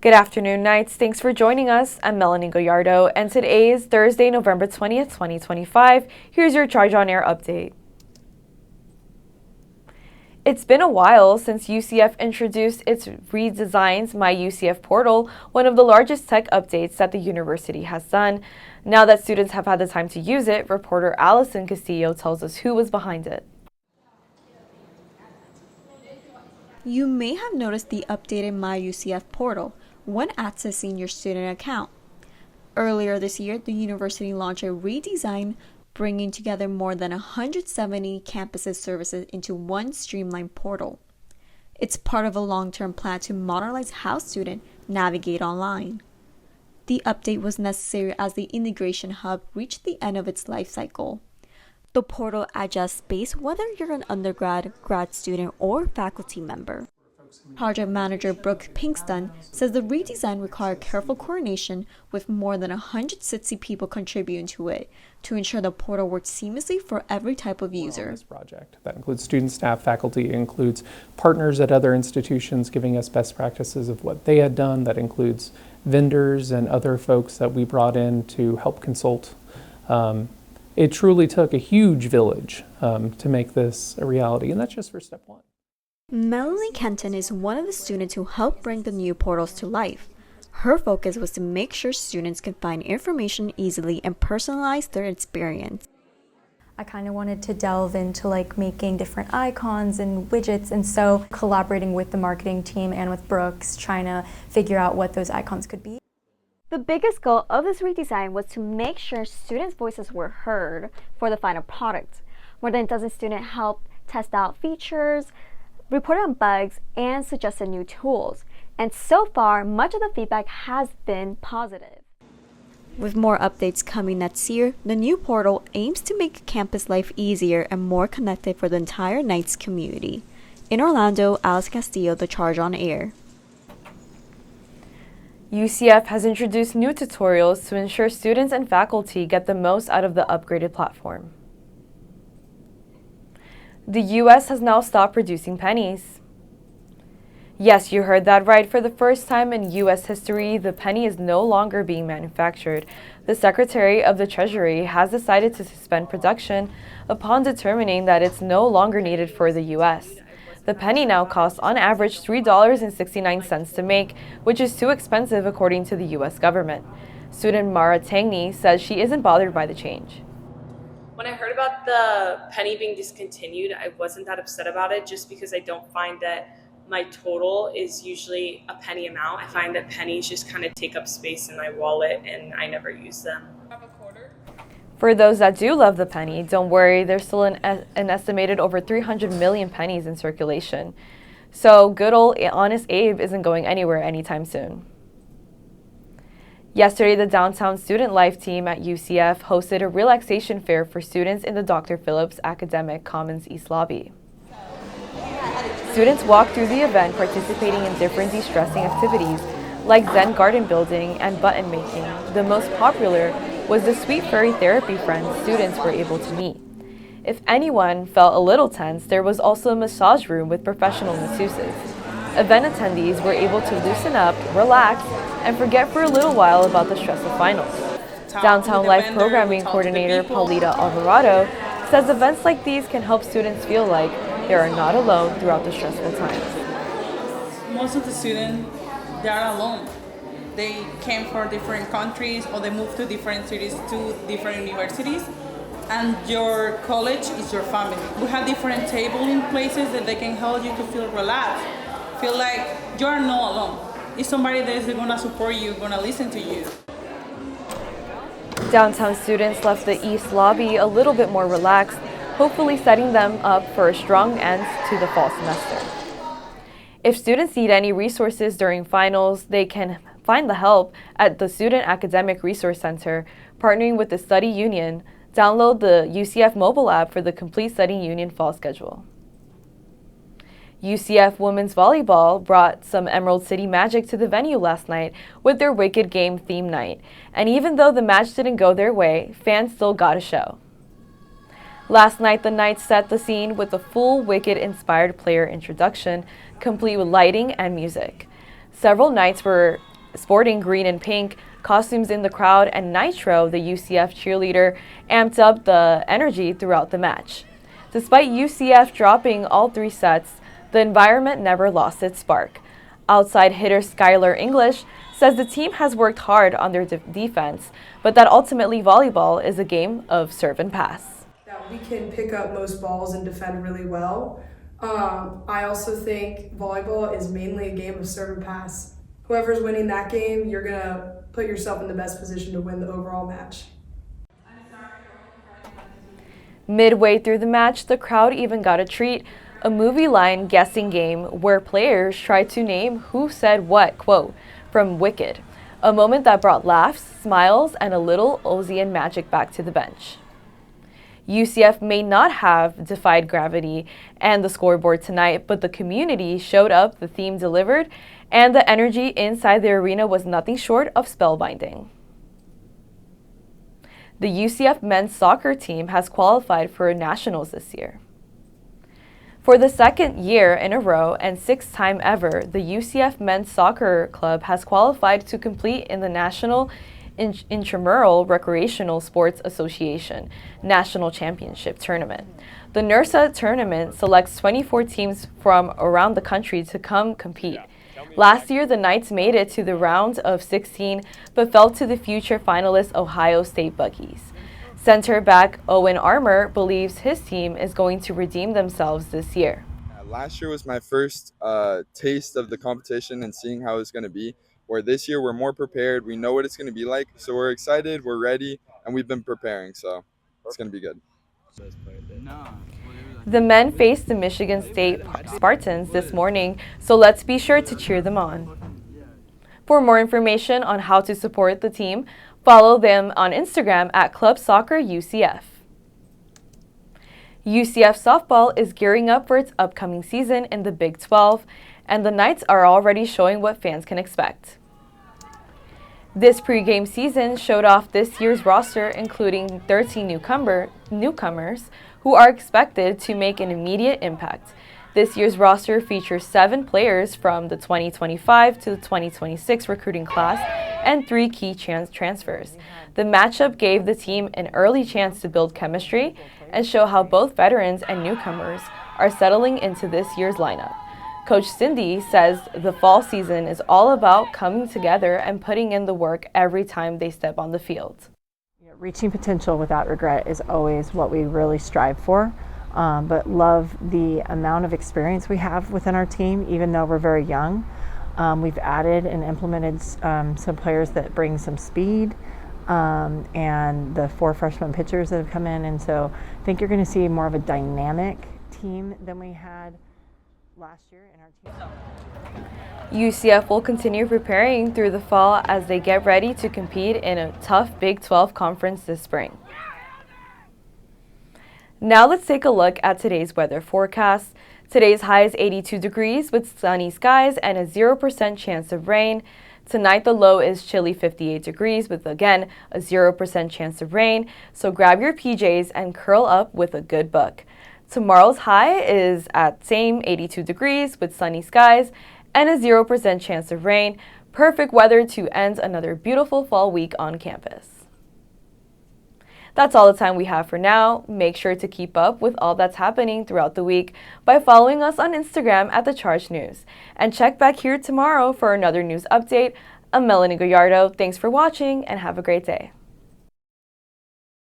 Good afternoon, Knights. Thanks for joining us. I'm Melenny Gallardo, and today is Thursday, November 20th, 2025. Here's your Charge on Air update. It's been a while since UCF introduced its redesigned My UCF portal, one of the largest tech updates that the university has done. Now that students have had the time to use it, reporter Allyson Castillo tells us who was behind it. You may have noticed the updated My UCF portal when accessing your student account. Earlier this year, the university launched a redesign, bringing together more than 170 campuses' services into one streamlined portal. It's part of a long-term plan to modernize how students navigate online. The update was necessary as the integration hub reached the end of its life cycle. The portal adjusts based whether you're an undergrad, grad student, or faculty member. Project manager Brooke Pinkston says the redesign required careful coordination with more than 160 people contributing to it to ensure the portal works seamlessly for every type of user. This project that includes students, staff, faculty, it includes partners at other institutions giving us best practices of what they had done. That includes vendors and other folks that we brought in to help consult. It truly took a huge village to make this a reality, and that's just for step one. Melenny Kenton is one of the students who helped bring the new portals to life. Her focus was to make sure students could find information easily and personalize their experience. I kind of wanted to delve into making different icons and widgets, and so collaborating with the marketing team and with Brooks, trying to figure out what those icons could be. The biggest goal of this redesign was to make sure students' voices were heard for the final product. More than a dozen students helped test out features, reported on bugs, and suggested new tools. And so far, much of the feedback has been positive. With more updates coming next year, the new portal aims to make campus life easier and more connected for the entire Knights community. In Orlando, Allyson Castillo, The Charge on Air. UCF has introduced new tutorials to ensure students and faculty get the most out of the upgraded platform. The U.S. has now stopped producing pennies. Yes, you heard that right. For the first time in U.S. history, the penny is no longer being manufactured. The Secretary of the Treasury has decided to suspend production upon determining that it's no longer needed for the U.S. The penny now costs on average $3.69 to make, which is too expensive according to the U.S. government. Student Mara Tangney says she isn't bothered by the change. When I heard about the penny being discontinued, I wasn't that upset about it just because I don't find that my total is usually a penny amount. I find that pennies just kind of take up space in my wallet and I never use them. For those that do love the penny, don't worry, there's still an estimated over 300 million pennies in circulation. So good old Honest Abe isn't going anywhere anytime soon. Yesterday, the Downtown Student Life team at UCF hosted a relaxation fair for students in the Dr. Phillips Academic Commons East Lobby. Students walked through the event participating in different de-stressing activities like Zen garden building and button making. The most popular was the sweet furry therapy friends students were able to meet. If anyone felt a little tense, there was also a massage room with professional masseuses. Event attendees were able to loosen up, relax, and forget for a little while about the stress of finals. Downtown Life Programming Coordinator Paulita Alvarado says events like these can help students feel like they are not alone throughout the stressful times. Most of the students, they are alone. They came from different countries or they moved to different cities, to different universities. And your college is your family. We have different tables in places that they can help you to feel relaxed. Feel like you're not alone. It's somebody that is going to support you, going to listen to you. Downtown students left the East Lobby a little bit more relaxed, hopefully setting them up for a strong end to the fall semester. If students need any resources during finals, they can find the help at the Student Academic Resource Center, partnering with the Study Union. Download the UCF mobile app for the complete Study Union fall schedule. UCF women's volleyball brought some Emerald City magic to the venue last night with their Wicked Game theme night. And even though the match didn't go their way, fans still got a show. Last night, the Knights set the scene with a full Wicked-inspired player introduction, complete with lighting and music. Several Knights were sporting green and pink, costumes in the crowd, and Nitro, the UCF cheerleader, amped up the energy throughout the match. Despite UCF dropping all 3 sets, the environment never lost its spark. Outside hitter Skylar English says the team has worked hard on their defense, but that ultimately volleyball is a game of serve and pass. That we can pick up most balls and defend really well. I also think volleyball is mainly a game of serve and pass. Whoever's winning that game, you're going to put yourself in the best position to win the overall match. Midway through the match, the crowd even got a treat, a movie line guessing game where players tried to name who said what quote from Wicked, a moment that brought laughs, smiles, and a little Ozian magic back to the bench. UCF may not have defied gravity and the scoreboard tonight, but the community showed up, the theme delivered, and the energy inside the arena was nothing short of spellbinding. The UCF men's soccer team has qualified for nationals this year. For the 2nd year in a row and 6th time ever, the UCF men's soccer club has qualified to compete in the National Intramural Recreational Sports Association National Championship Tournament. The NIRSA tournament selects 24 teams from around the country to come compete. Last year, the Knights made it to the round of 16, but fell to the future finalist Ohio State Buckies. Center back Owen Armour believes his team is going to redeem themselves this year. Last year was my first taste of the competition and seeing how it's going to be, where this year we're more prepared, we know what it's going to be like, so we're excited, we're ready, and we've been preparing, so it's going to be good. The men faced the Michigan State Spartans this morning, so let's be sure to cheer them on. For more information on how to support the team, follow them on Instagram at Club Soccer UCF. UCF softball is gearing up for its upcoming season in the Big 12, and the Knights are already showing what fans can expect. This pregame season showed off this year's roster, including 13 newcomers who are expected to make an immediate impact. This year's roster features 7 players from the 2025 to the 2026 recruiting class and 3 key transfers. The matchup gave the team an early chance to build chemistry and show how both veterans and newcomers are settling into this year's lineup. Coach Cindy says the fall season is all about coming together and putting in the work every time they step on the field. Reaching potential without regret is always what we really strive for, but love the amount of experience we have within our team, even though we're very young. We've added and implemented some players that bring some speed, and the 4 freshman pitchers that have come in, and so I think you're going to see more of a dynamic team than we had last year in our team. UCF will continue preparing through the fall as they get ready to compete in a tough Big 12 conference this spring. Now let's take a look at today's weather forecast. Today's high is 82 degrees with sunny skies and a 0% chance of rain. Tonight the low is chilly 58 degrees with again a 0% chance of rain. So grab your PJs and curl up with a good book. Tomorrow's high is at same 82 degrees with sunny skies and a 0% chance of rain. Perfect weather to end another beautiful fall week on campus. That's all the time we have for now. Make sure to keep up with all that's happening throughout the week by following us on Instagram at The Charge News. And check back here tomorrow for another news update. I'm Melenny Gallardo. Thanks for watching and have a great day.